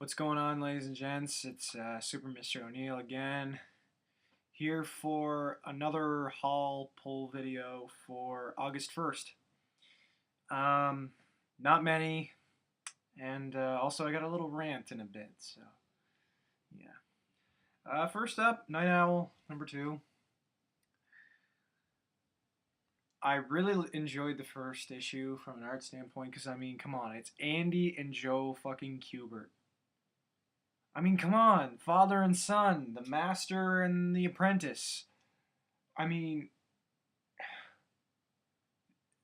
What's going on, ladies and gents? It's Super Mr. O'Neill again, here for another haul pull video for August 1st. Not many, and also I got a little rant in a bit, so yeah. First up, Night Owl number 2. I really enjoyed the first issue from an art standpoint because, I mean, come on, it's Andy and Joe fucking Kubert. I mean, come on, father and son, the master and the apprentice. I mean,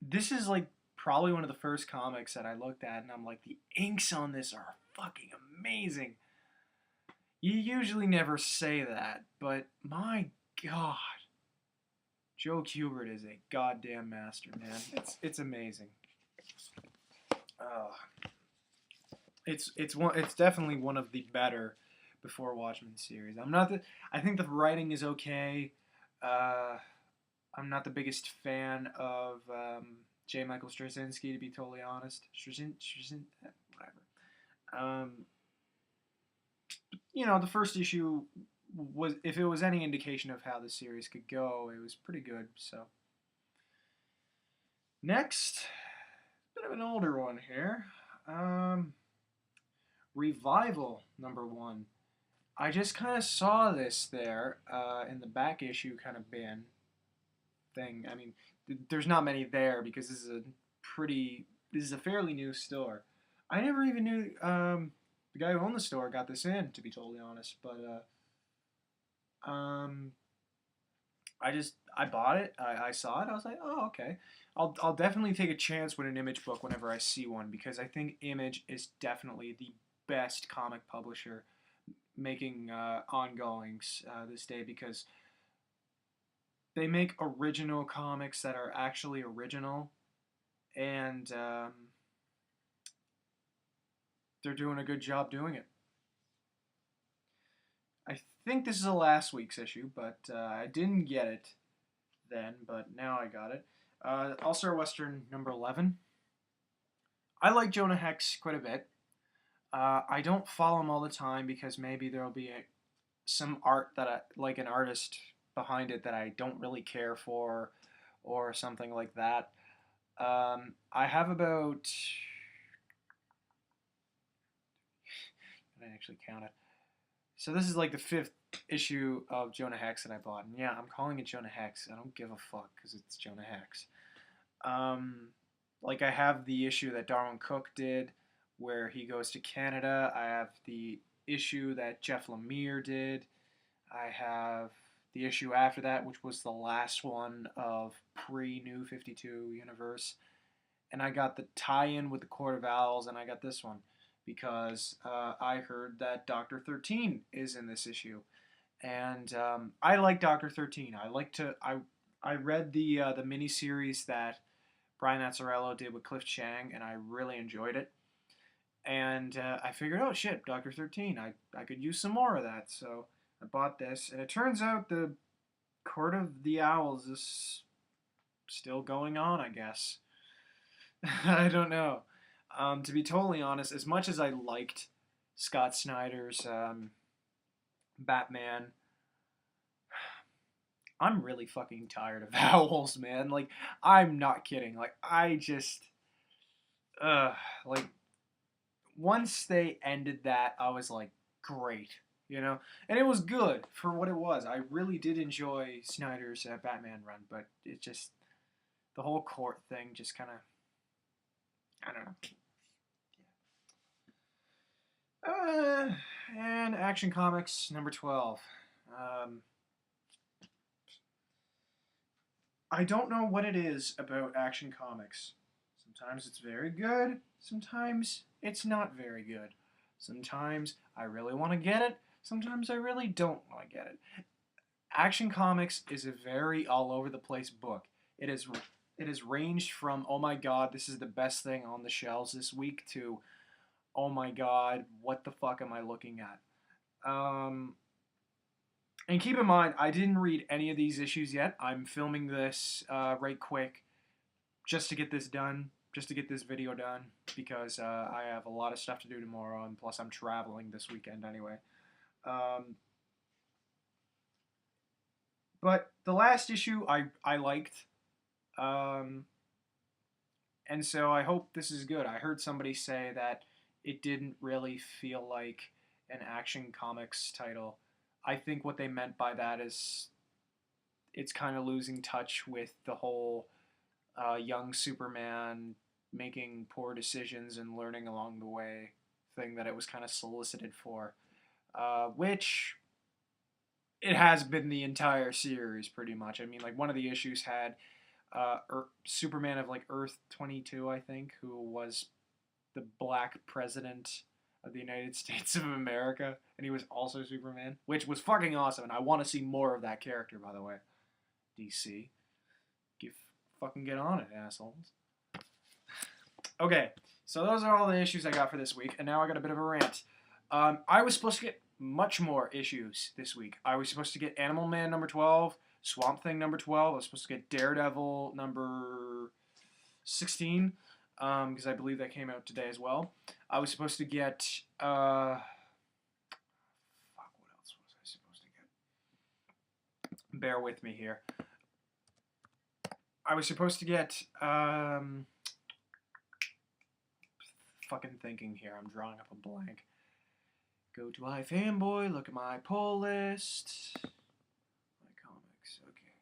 this is like probably one of the first comics that I looked at, and I'm like, the inks on this are fucking amazing. You usually never say that, but my god, Joe Kubert is a goddamn master, man. It's amazing. Uh, it's definitely one of the better Before Watchmen series. I think the writing is okay. Uh, I'm not the biggest fan of J. Michael Straczynski, to be totally honest. Whatever. Um, the first issue was, if it was any indication of how the series could go, it was pretty good. So next, a bit of an older one here. Revival number 1. I just kind of saw this there in the back issue kind of bin thing. I mean, there's not many there because this is a fairly new store. I never even knew the guy who owned the store got this in, to be totally honest. But I bought it. I saw it. I was like, oh, okay. I'll definitely take a chance with an Image book whenever I see one, because I think Image is definitely the best comic publisher making ongoings this day, because they make original comics that are actually original, and they're doing a good job doing it. I think this is the last week's issue, but I didn't get it then, but now I got it. All-Star Western number 11. I like Jonah Hex quite a bit. I don't follow him all the time because maybe there'll be some art that like an artist behind it that I don't really care for, or something like that. I have about... I didn't actually count it. So this is like the 5th issue of Jonah Hex that I bought. And yeah, I'm calling it Jonah Hex. I don't give a fuck because it's Jonah Hex. Like I have the issue that Darwin Cook did where he goes to Canada. I have the issue that Jeff Lemire did. I have the issue after that, which was the last one of pre-New 52 universe. And I got the tie-in with the Court of Owls, and I got this one because I heard that Dr. 13 is in this issue. And I like Dr. 13. I read the miniseries that Brian Azzarello did with Cliff Chang, and I really enjoyed it. And I figured, oh shit, Dr. 13, I could use some more of that. So I bought this, and it turns out the Court of the Owls is still going on, I guess. I don't know. To be totally honest, as much as I liked Scott Snyder's Batman, I'm really fucking tired of owls, man. Like, I'm not kidding. Like, I just... like, once they ended that, I was like, great, And it was good for what it was. I really did enjoy Snyder's Batman run, but it just, the whole court thing just kind of, I don't know. And Action Comics number 12. I don't know what it is about Action Comics. Sometimes it's very good, sometimes it's not very good. Sometimes I really want to get it, sometimes I really don't want to get it. Action Comics is a very all over the place book. It has ranged from, oh my god, this is the best thing on the shelves this week, to, oh my god, what the fuck am I looking at? And keep in mind, I didn't read any of these issues yet. I'm filming this right quick just to get this done, just to get this video done because I have a lot of stuff to do tomorrow, and plus I'm traveling this weekend anyway. Um, but the last issue I liked, um, and so I hope this is good. I heard somebody say that it didn't really feel like an Action Comics title. I think what they meant by that is it's kind of losing touch with the whole young Superman making poor decisions and learning along the way thing that it was kind of solicited for, which it has been the entire series pretty much. I mean, like one of the issues had Superman of like Earth 22, I think, who was the black president of the United States of America, and he was also Superman, which was fucking awesome, and I want to see more of that character, by the way. DC. Fucking get on it, assholes. Okay, so those are all the issues I got for this week, and now I got a bit of a rant. I was supposed to get much more issues this week. I was supposed to get Animal Man number 12, Swamp Thing number 12. I was supposed to get Daredevil number 16, because I believe that came out today as well. I was supposed to get, fuck, what else was I supposed to get? Bear with me here. I was supposed to get, fucking thinking here. I'm drawing up a blank. Go to iFanboy, look at my pull list. My comics, okay.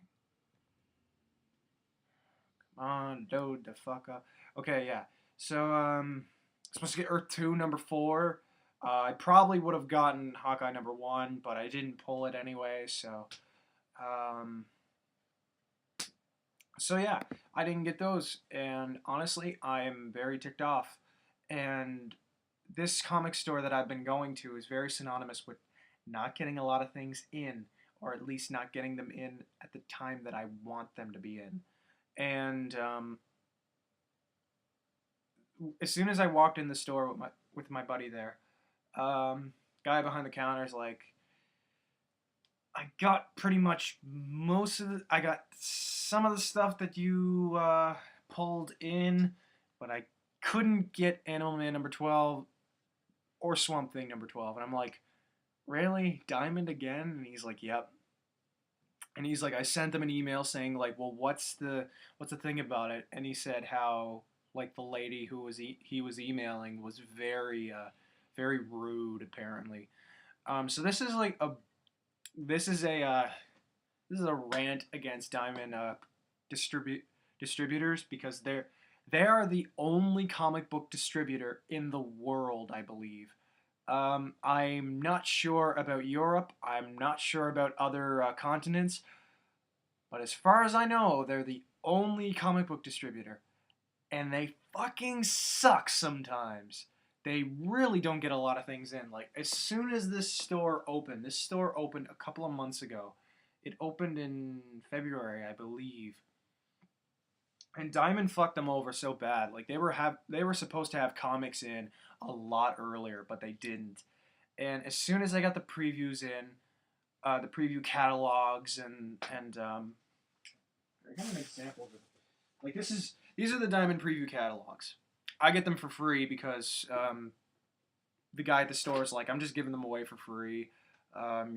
Come on, load the fuck up. Okay, yeah. So, supposed to get Earth 2, number 4. I probably would have gotten Hawkeye number 1, but I didn't pull it anyway, so, so yeah, I didn't get those, and honestly, I'm very ticked off. And this comic store that I've been going to is very synonymous with not getting a lot of things in, or at least not getting them in at the time that I want them to be in. And as soon as I walked in the store with my buddy there, guy behind the counter is like, I got pretty much I got some of the stuff that you pulled in, but I couldn't get Animal Man number 12 or Swamp Thing number 12. And I'm like, really? Diamond again? And he's like, yep. And he's like, I sent him an email saying like, well, what's the thing about it? And he said how like the lady who he was emailing was very very rude apparently. So this is like this is a rant against Diamond Distributors, because they are the only comic book distributor in the world, I believe. I'm not sure about Europe. I'm not sure about other continents. But as far as I know, they're the only comic book distributor. And they fucking suck sometimes. They really don't get a lot of things in. Like, as soon as this store opened a couple of months ago. It opened in February, I believe. And Diamond fucked them over so bad. Like they were supposed to have comics in a lot earlier, but they didn't. And as soon as I got the previews in, the preview catalogs and I got an example of it. Like these are the Diamond preview catalogs. I get them for free because the guy at the store is like, I'm just giving them away for free.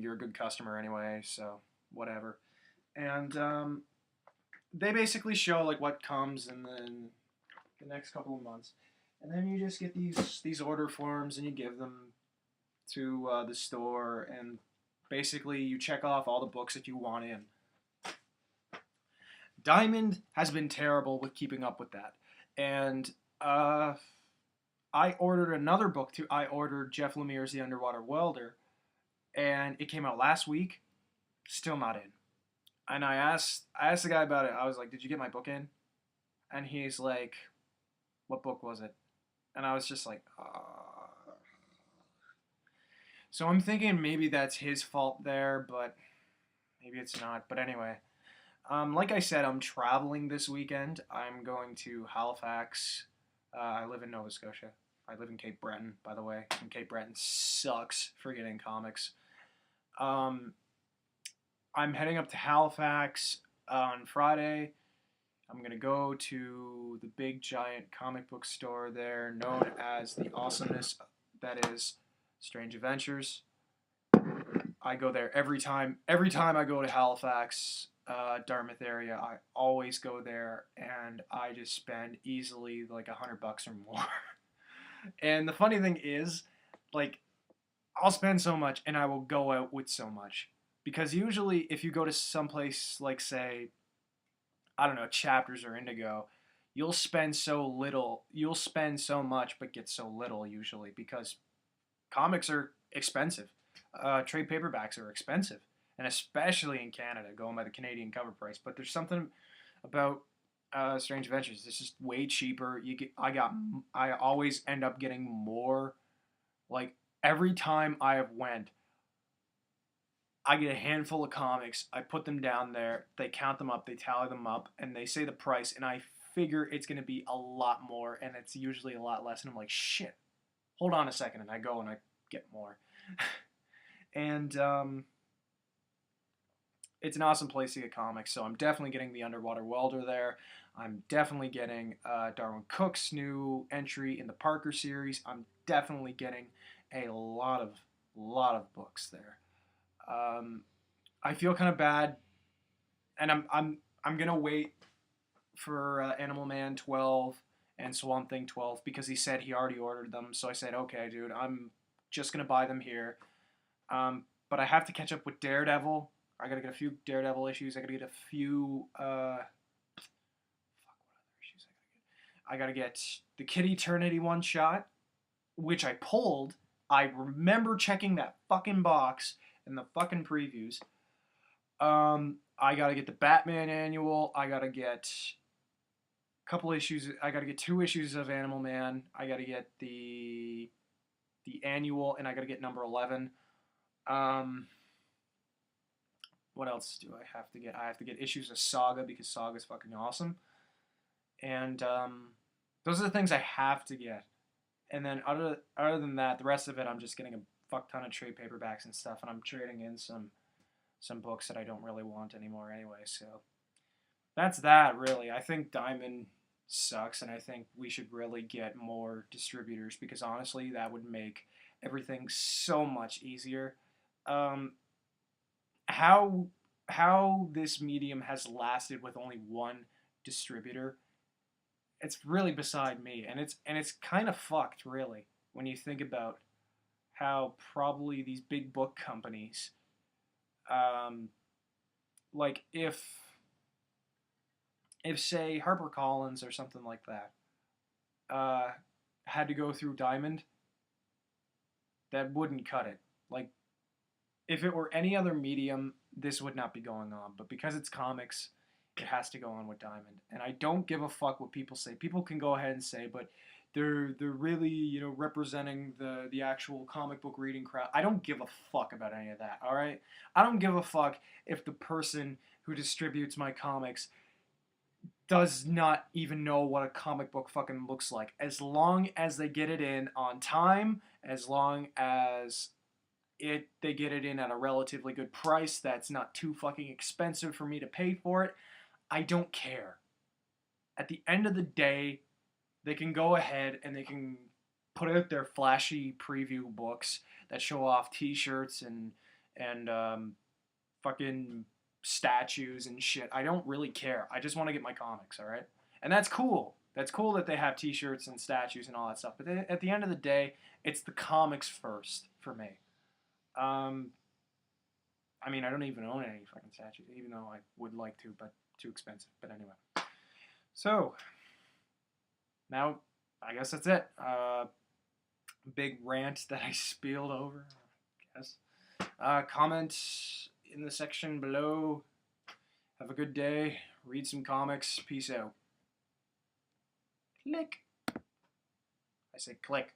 You're a good customer anyway, so whatever. And they basically show like what comes in the next couple of months, and then you just get these order forms and you give them to the store, and basically you check off all the books that you want in. Diamond has been terrible with keeping up with that, and I ordered another book too. I ordered Jeff Lemire's The Underwater Welder, and it came out last week, still not in. And I asked the guy about it. I was like, did you get my book in? And he's like, what book was it? And I was just like, So I'm thinking maybe that's his fault there, but maybe it's not. But anyway, like I said, I'm traveling this weekend. I'm going to Halifax. I live in Nova Scotia. I live in Cape Breton, by the way. And Cape Breton sucks for getting comics. I'm heading up to Halifax on Friday. I'm going to go to the big giant comic book store there known as the awesomeness that is Strange Adventures. I go there every time. Every time I go to Halifax, Dartmouth area, I always go there, and I just spend easily like $100 or more. And the funny thing is, like, I'll spend so much, and I will go out with so much, because usually if you go to someplace like, say, I don't know, Chapters or Indigo, you'll spend so little. You'll spend so much, but get so little usually, because comics are expensive. Trade paperbacks are expensive, and especially in Canada, going by the Canadian cover price. But there's something about Strange Adventures. It's just way cheaper. I always end up getting more. Like every time I have went, I get a handful of comics. I put them down there. They count them up. They tally them up, and they say the price. And I figure it's going to be a lot more, and it's usually a lot less. And I'm like, shit. Hold on a second, and I go and I get more. And it's an awesome place to get comics, so I'm definitely getting the Underwater Welder there. I'm definitely getting Darwin Cook's new entry in the Parker series. I'm definitely getting a lot of books there. I feel kind of bad, and I'm gonna wait for Animal Man 12 and Swamp Thing 12 because he said he already ordered them. So I said, okay, dude, I'm just gonna buy them here. But I have to catch up with Daredevil. I gotta get a few Daredevil issues. I gotta get a few. Fuck, what other issues I gotta get? The Kid Eternity one shot, which I pulled. I remember checking that fucking box in the fucking previews. I gotta get the Batman annual. I gotta get a couple issues. I gotta get 2 issues of Animal Man. I gotta get the annual, and I gotta get number 11. What else do I have to get? I have to get issues of Saga because Saga's fucking awesome. And those are the things I have to get. And then other than that, the rest of it, I'm just getting a fuck ton of trade paperbacks and stuff, and I'm trading in some books that I don't really want anymore anyway. So that's that, really. I think Diamond sucks, and I think we should really get more distributors because honestly, that would make everything so much easier. How this medium has lasted with only one distributor, it's really beside me, and it's kind of fucked, really, when you think about how probably these big book companies, like if say HarperCollins or something like that, had to go through Diamond, that wouldn't cut it. Like, if it were any other medium, this would not be going on. But because it's comics, it has to go on with Diamond. And I don't give a fuck what people say. People can go ahead and say, but they're really, representing the actual comic book reading crowd. I don't give a fuck about any of that, all right? I don't give a fuck if the person who distributes my comics does not even know what a comic book fucking looks like. As long as they get it in on time, as long as they get it in at a relatively good price that's not too fucking expensive for me to pay for it, I don't care. At the end of the day, they can go ahead and they can put out their flashy preview books that show off t-shirts and fucking statues and shit. I don't really care. I just want to get my comics, all right? And that's cool. That's cool that they have t-shirts and statues and all that stuff. But at the end of the day, it's the comics first for me. I mean, I don't even own any fucking statues, even though I would like to, but too expensive. But anyway. So, now, I guess that's it. Big rant that I spilled over, I guess. Comment in the section below. Have a good day. Read some comics. Peace out. Click. I say click.